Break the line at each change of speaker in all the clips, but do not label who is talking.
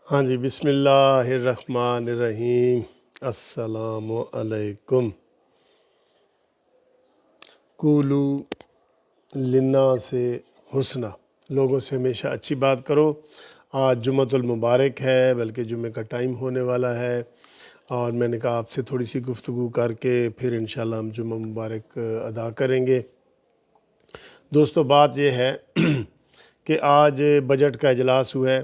ہاں جی، بسم اللہ الرحمن الرحیم۔ السلام علیکم۔ قولو للناس حسنا، لوگوں سے ہمیشہ اچھی بات کرو۔ آج جمعۃ المبارک ہے، بلکہ جمعہ کا ٹائم ہونے والا ہے، اور میں نے کہا آپ سے تھوڑی سی گفتگو کر کے پھر انشاءاللہ ہم جمعہ مبارک ادا کریں گے۔ دوستو، بات یہ ہے کہ آج بجٹ کا اجلاس ہوا ہے۔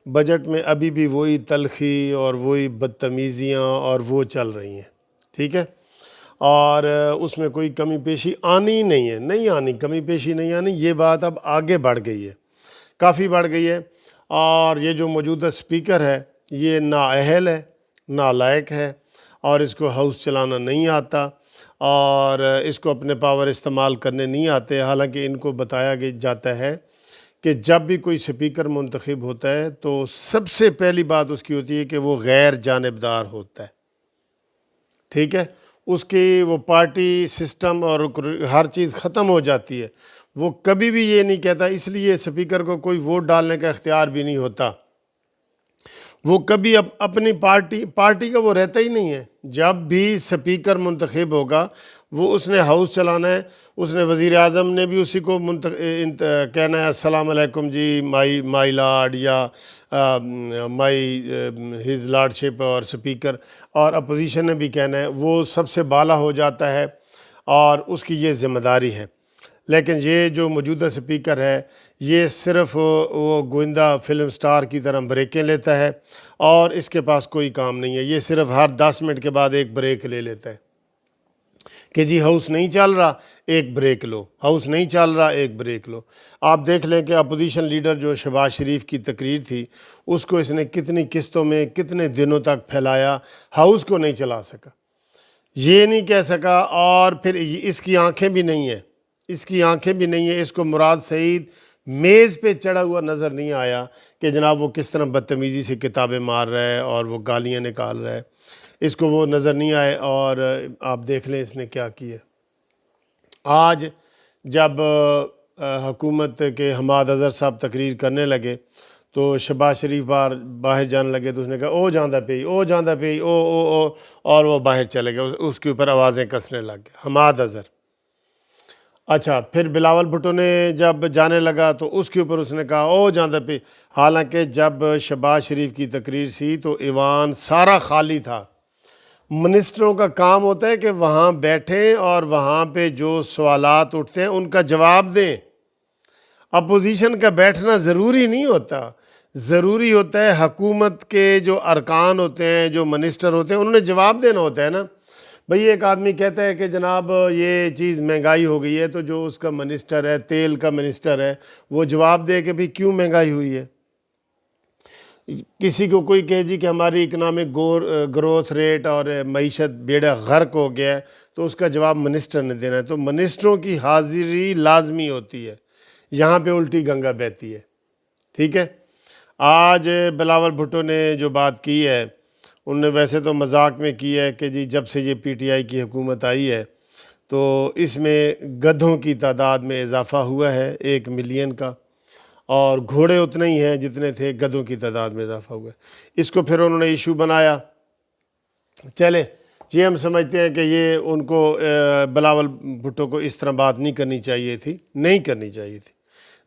بجٹ میں ابھی بھی وہی تلخی اور وہی بدتمیزیاں اور وہ چل رہی ہیں، ٹھیک ہے، اور اس میں کوئی کمی پیشی آنی نہیں ہے، نہیں آنی، کمی پیشی نہیں آنی۔ یہ بات اب آگے بڑھ گئی ہے، کافی بڑھ گئی ہے، اور یہ جو موجودہ سپیکر ہے یہ نااہل ہے، نالائق ہے، اور اس کو ہاؤس چلانا نہیں آتا، اور اس کو اپنے پاور استعمال کرنے نہیں آتے۔ حالانکہ ان کو بتایا جاتا ہے کہ جب بھی کوئی سپیکر منتخب ہوتا ہے تو سب سے پہلی بات اس کی ہوتی ہے کہ وہ غیر جانبدار ہوتا ہے، ٹھیک ہے، اس کی وہ پارٹی سسٹم اور ہر چیز ختم ہو جاتی ہے۔ وہ کبھی بھی یہ نہیں کہتا، اس لیے سپیکر کو کوئی ووٹ ڈالنے کا اختیار بھی نہیں ہوتا۔ وہ کبھی اپنی پارٹی کا وہ رہتا ہی نہیں ہے۔ جب بھی سپیکر منتخب ہوگا وہ اس نے ہاؤس چلانا ہے، اس نے وزیر اعظم نے بھی اسی کو کہنا ہے السلام علیکم جی، مائی لارڈ، یا مائی ہز لارڈشپ اور سپیکر، اور اپوزیشن نے بھی کہنا ہے، وہ سب سے بالا ہو جاتا ہے اور اس کی یہ ذمہ داری ہے۔ لیکن یہ جو موجودہ سپیکر ہے یہ صرف وہ گوئندہ فلم سٹار کی طرح بریکیں لیتا ہے، اور اس کے پاس کوئی کام نہیں ہے۔ یہ صرف ہر 10 منٹ کے بعد ایک بریک لے لیتا ہے کہ جی ہاؤس نہیں چل رہا، ایک بریک لو، ہاؤس نہیں چل رہا، ایک بریک لو۔ آپ دیکھ لیں کہ اپوزیشن لیڈر جو شہباز شریف کی تقریر تھی اس کو اس نے کتنی قسطوں میں کتنے دنوں تک پھیلایا، ہاؤس کو نہیں چلا سکا، یہ نہیں کہہ سکا، اور پھر اس کی آنکھیں بھی نہیں ہیں، اس کی آنکھیں بھی نہیں ہیں۔ اس کو مراد سعید میز پہ چڑھا ہوا نظر نہیں آیا کہ جناب وہ کس طرح بدتمیزی سے کتابیں مار رہا ہے اور وہ گالیاں نکال رہا ہے، اس کو وہ نظر نہیں آئے۔ اور آپ دیکھ لیں اس نے کیا کیا۔ آج جب حکومت کے حماد اظہر صاحب تقریر کرنے لگے تو شہباز شریف باہر جانے لگے تو اس نے کہا او جاندہ پئی، او جاندہ پئی، او، اور وہ باہر چلے گئے، اس کے اوپر آوازیں کسنے لگ گئے حماد اظہر۔ اچھا، پھر بلاول بھٹو نے جب جانے لگا تو اس کے اوپر اس نے کہا او جاندہ پئی۔ حالانکہ جب شہباز شریف کی تقریر سی تو ایوان سارا خالی تھا۔ منسٹروں کا کام ہوتا ہے کہ وہاں بیٹھیں اور وہاں پہ جو سوالات اٹھتے ہیں ان کا جواب دیں۔ اپوزیشن کا بیٹھنا ضروری نہیں ہوتا، ضروری ہوتا ہے حکومت کے جو ارکان ہوتے ہیں، جو منسٹر ہوتے ہیں، انہوں نے جواب دینا ہوتا ہے نا۔ بھئی ایک آدمی کہتا ہے کہ جناب یہ چیز مہنگائی ہو گئی ہے، تو جو اس کا منسٹر ہے، تیل کا منسٹر ہے، وہ جواب دے کہ بھئی کیوں مہنگائی ہوئی ہے۔ کسی کو کوئی کہے جی کہ ہماری اکنامک گروتھ ریٹ اور معیشت بیڑا غرق ہو گیا ہے، تو اس کا جواب منسٹر نے دینا ہے۔ تو منسٹروں کی حاضری لازمی ہوتی ہے، یہاں پہ الٹی گنگا بہتی ہے، ٹھیک ہے۔ آج بلاول بھٹو نے جو بات کی ہے انہوں نے ویسے تو مذاق میں کی ہے کہ جی جب سے یہ پی ٹی آئی کی حکومت آئی ہے تو اس میں گدھوں کی تعداد میں اضافہ ہوا ہے 1 ملین کا، اور گھوڑے اتنے ہی ہیں جتنے تھے، گدھوں کی تعداد میں اضافہ ہوا ہے۔ اس کو پھر انہوں نے ایشو بنایا۔ چلے، یہ ہم سمجھتے ہیں کہ یہ ان کو بلاول بھٹو کو اس طرح بات نہیں کرنی چاہیے تھی، نہیں کرنی چاہیے تھی۔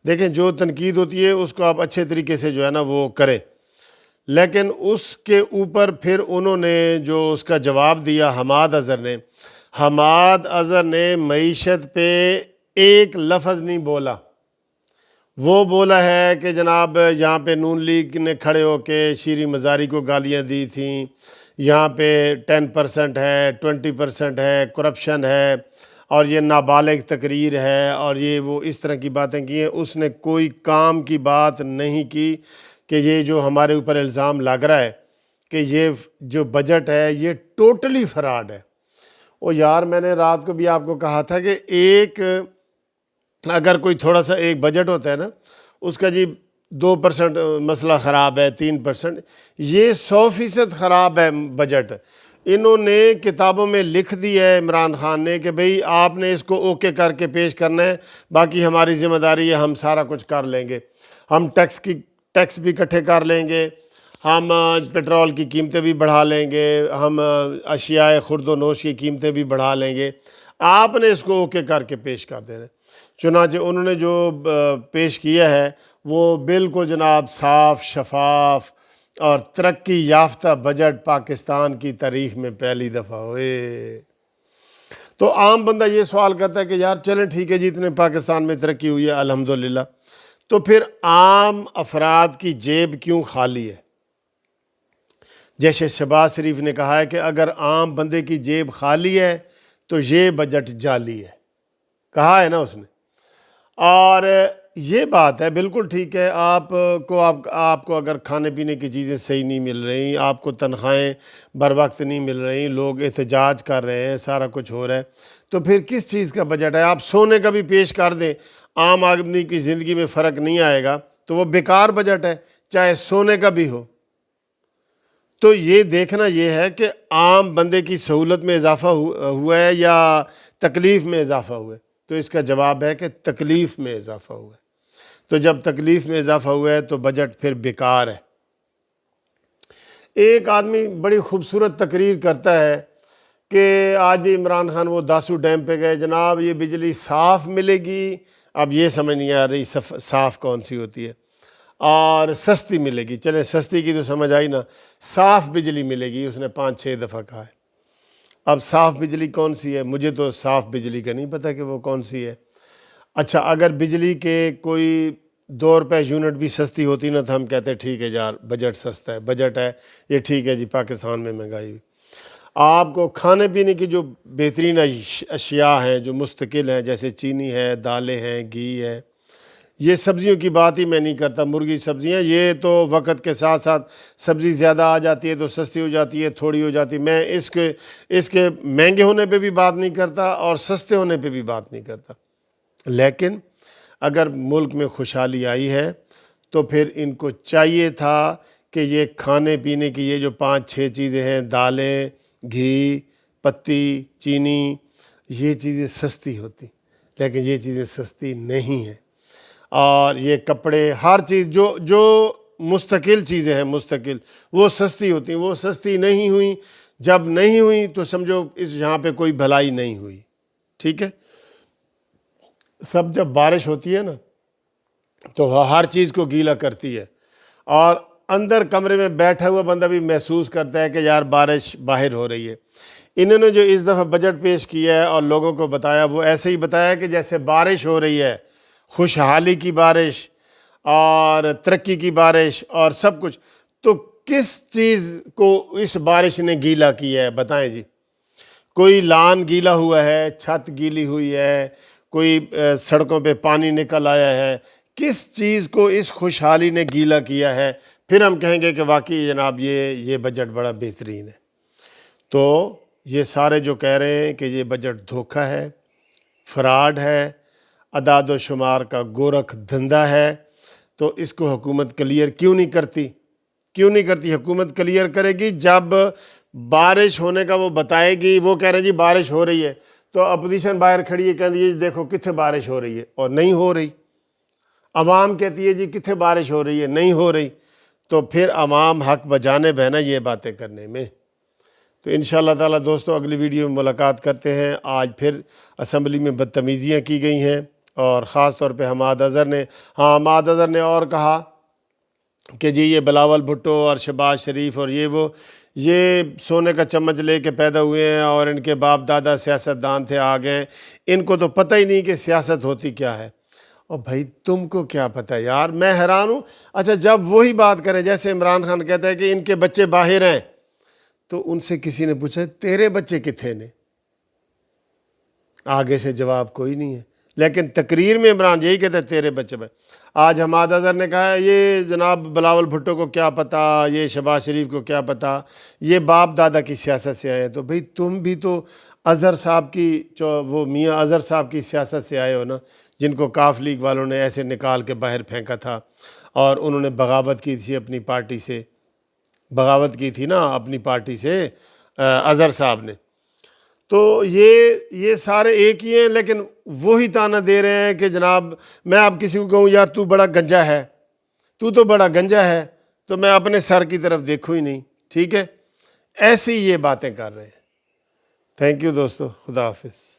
دیکھیں جو تنقید ہوتی ہے اس کو آپ اچھے طریقے سے جو ہے نا وہ کریں، لیکن اس کے اوپر پھر انہوں نے جو اس کا جواب دیا حماد اظہر نے معیشت پہ ایک لفظ نہیں بولا۔ وہ بولا ہے کہ جناب یہاں پہ نون لیگ نے کھڑے ہو کے شیریں مزاری کو گالیاں دی تھیں، یہاں پہ 10% ہے، 20% ہے، کرپشن ہے، اور یہ نابالغ تقریر ہے، اور یہ وہ اس طرح کی باتیں کی ہیں۔ اس نے کوئی کام کی بات نہیں کی کہ یہ جو ہمارے اوپر الزام لگ رہا ہے کہ یہ جو بجٹ ہے یہ ٹوٹلی فراڈ ہے۔ او یار، میں نے رات کو بھی آپ کو کہا تھا کہ اگر کوئی تھوڑا سا ایک بجٹ ہوتا ہے نا، اس کا جی 2% مسئلہ خراب ہے، 3%، یہ 100% خراب ہے بجٹ۔ انہوں نے کتابوں میں لکھ دی ہے عمران خان نے کہ بھئی آپ نے اس کو اوکے کر کے پیش کرنا ہے، باقی ہماری ذمہ داری ہے، ہم سارا کچھ کر لیں گے، ہم ٹیکس بھی اکٹھے کر لیں گے، ہم پیٹرول کی قیمتیں بھی بڑھا لیں گے، ہم اشیاء خرد و نوش کی قیمتیں بھی بڑھا لیں گے. آپ نے اس کو اوکے کر کے پیش کر دینا. چنانچہ انہوں نے جو پیش کیا ہے وہ بالکل جناب صاف شفاف اور ترقی یافتہ بجٹ پاکستان کی تاریخ میں پہلی دفعہ ہوئے. تو عام بندہ یہ سوال کرتا ہے کہ یار چلیں ٹھیک ہے جی، اتنے پاکستان میں ترقی ہوئی ہے الحمدللہ، تو پھر عام افراد کی جیب کیوں خالی ہے؟ جیسے شہباز شریف نے کہا ہے کہ اگر عام بندے کی جیب خالی ہے تو یہ بجٹ جعلی ہے، کہا ہے نا اس نے. اور یہ بات ہے بالکل ٹھیک ہے. آپ کو اگر کھانے پینے کی چیزیں صحیح نہیں مل رہی، آپ کو تنخواہیں بر وقت نہیں مل رہی، لوگ احتجاج کر رہے ہیں، سارا کچھ ہو رہا ہے، تو پھر کس چیز کا بجٹ ہے؟ آپ سونے کا بھی پیش کر دیں، عام آدمی کی زندگی میں فرق نہیں آئے گا، تو وہ بیکار بجٹ ہے، چاہے سونے کا بھی ہو. تو یہ دیکھنا یہ ہے کہ عام بندے کی سہولت میں اضافہ ہوا ہے یا تکلیف میں اضافہ ہوا ہے. تو اس کا جواب ہے کہ تکلیف میں اضافہ ہوا ہے. تو جب تکلیف میں اضافہ ہوا ہے تو بجٹ پھر بیکار ہے. ایک آدمی بڑی خوبصورت تقریر کرتا ہے کہ آج بھی عمران خان وہ داسو ڈیم پہ گئے، جناب یہ بجلی صاف ملے گی. اب یہ سمجھ نہیں آ رہی صاف کون سی ہوتی ہے، اور سستی ملے گی. چلے سستی کی تو سمجھ آئی نا، صاف بجلی ملے گی اس نے 5-6 دفعہ کہا ہے. اب صاف بجلی کون سی ہے؟ مجھے تو صاف بجلی کا نہیں پتہ کہ وہ کون سی ہے. اچھا اگر بجلی کے کوئی 2 روپے یونٹ بھی سستی ہوتی نا تو ہم کہتے ٹھیک ہے یار بجٹ سستا ہے، بجٹ ہے یہ ٹھیک ہے جی، پاکستان میں مہنگائی ہوئی. آپ کو کھانے پینے کی جو بہترین اشیاء ہیں جو مستقل ہیں، جیسے چینی ہے، دالیں ہیں، گھی ہے، یہ سبزیوں کی بات ہی میں نہیں کرتا، مرغی سبزیاں یہ تو وقت کے ساتھ ساتھ سبزی زیادہ آ جاتی ہے تو سستی ہو جاتی ہے، تھوڑی ہو جاتی ہے. میں اس کے مہنگے ہونے پہ بھی بات نہیں کرتا اور سستے ہونے پہ بھی بات نہیں کرتا. لیکن اگر ملک میں خوشحالی آئی ہے تو پھر ان کو چاہیے تھا کہ یہ کھانے پینے کی یہ جو 5-6 چیزیں ہیں، دالیں، گھی، پتی، چینی، یہ چیزیں سستی ہوتی، لیکن یہ چیزیں سستی نہیں ہیں. اور یہ کپڑے، ہر چیز جو مستقل چیزیں ہیں، مستقل، وہ سستی ہوتی ہیں، وہ سستی نہیں ہوئیں. جب نہیں ہوئیں تو سمجھو یہاں پہ کوئی بھلائی نہیں ہوئی. ٹھیک ہے. سب جب بارش ہوتی ہے نا تو ہر چیز کو گیلا کرتی ہے، اور اندر کمرے میں بیٹھا ہوا بندہ بھی محسوس کرتا ہے کہ یار بارش باہر ہو رہی ہے. انہوں نے جو اس دفعہ بجٹ پیش کیا ہے اور لوگوں کو بتایا، وہ ایسے ہی بتایا کہ جیسے بارش ہو رہی ہے، خوشحالی کی بارش اور ترقی کی بارش اور سب کچھ. تو کس چیز کو اس بارش نے گیلا کیا ہے بتائیں جی؟ کوئی لان گیلا ہوا ہے، چھت گیلی ہوئی ہے، کوئی سڑکوں پہ پانی نکل آیا ہے، کس چیز کو اس خوشحالی نے گیلا کیا ہے؟ پھر ہم کہیں گے کہ واقعی جناب یہ بجٹ بڑا بہترین ہے. تو یہ سارے جو کہہ رہے ہیں کہ یہ بجٹ دھوکہ ہے، فراڈ ہے، اعداد و شمار کا گورکھ دھندا ہے، تو اس کو حکومت کلیئر کیوں نہیں کرتی؟ حکومت کلیئر کرے گی جب بارش ہونے کا وہ بتائے گی. وہ کہہ رہے ہیں جی بارش ہو رہی ہے، تو اپوزیشن باہر کھڑی ہے، کہتی ہے دیکھو کتنے بارش ہو رہی ہے، اور نہیں ہو رہی. عوام کہتی ہے جی کتنے بارش ہو رہی ہے، نہیں ہو رہی. تو پھر عوام حق بجانب ہے نا یہ باتیں کرنے میں. تو انشاءاللہ تعالی دوستو اگلی ویڈیو میں ملاقات کرتے ہیں. آج پھر اسمبلی میں بدتمیزیاں کی گئی ہیں، اور خاص طور پہ حماد اظہر نے اور کہا کہ جی یہ بلاول بھٹو اور شہباز شریف اور یہ سونے کا چمچ لے کے پیدا ہوئے ہیں، اور ان کے باپ دادا سیاستدان تھے، آ گئے، ان کو تو پتہ ہی نہیں کہ سیاست ہوتی کیا ہے. اور بھائی تم کو کیا پتہ یار، میں حیران ہوں. اچھا جب وہی بات کریں جیسے عمران خان کہتا ہے کہ ان کے بچے باہر ہیں، تو ان سے کسی نے پوچھا تیرے بچے کتنے نے؟ آگے سے جواب کوئی نہیں ہے. لیکن تقریر میں عمران یہی کہتا ہے تیرے بچے بھائی. آج حماد اظہر نے کہا ہے یہ جناب بلاول بھٹو کو کیا پتہ، یہ شہباز شریف کو کیا پتہ، یہ باپ دادا کی سیاست سے آئے ہیں. تو بھئی تم بھی تو اظہر صاحب کی وہ میاں اظہر صاحب کی سیاست سے آئے ہو نا، جن کو کاف لیگ والوں نے ایسے نکال کے باہر پھینکا تھا، اور انہوں نے بغاوت کی تھی اپنی پارٹی سے، اپنی پارٹی سے اظہر صاحب نے. تو یہ سارے ایک ہی ہیں، لیکن وہی تانا دے رہے ہیں کہ جناب میں اب کسی کو کہوں یار تو بڑا گنجا ہے، تو بڑا گنجا ہے، تو میں اپنے سر کی طرف دیکھوں ہی نہیں. ٹھیک ہے, ایسی یہ باتیں کر رہے ہیں. تھینک یو دوستو, خدا حافظ.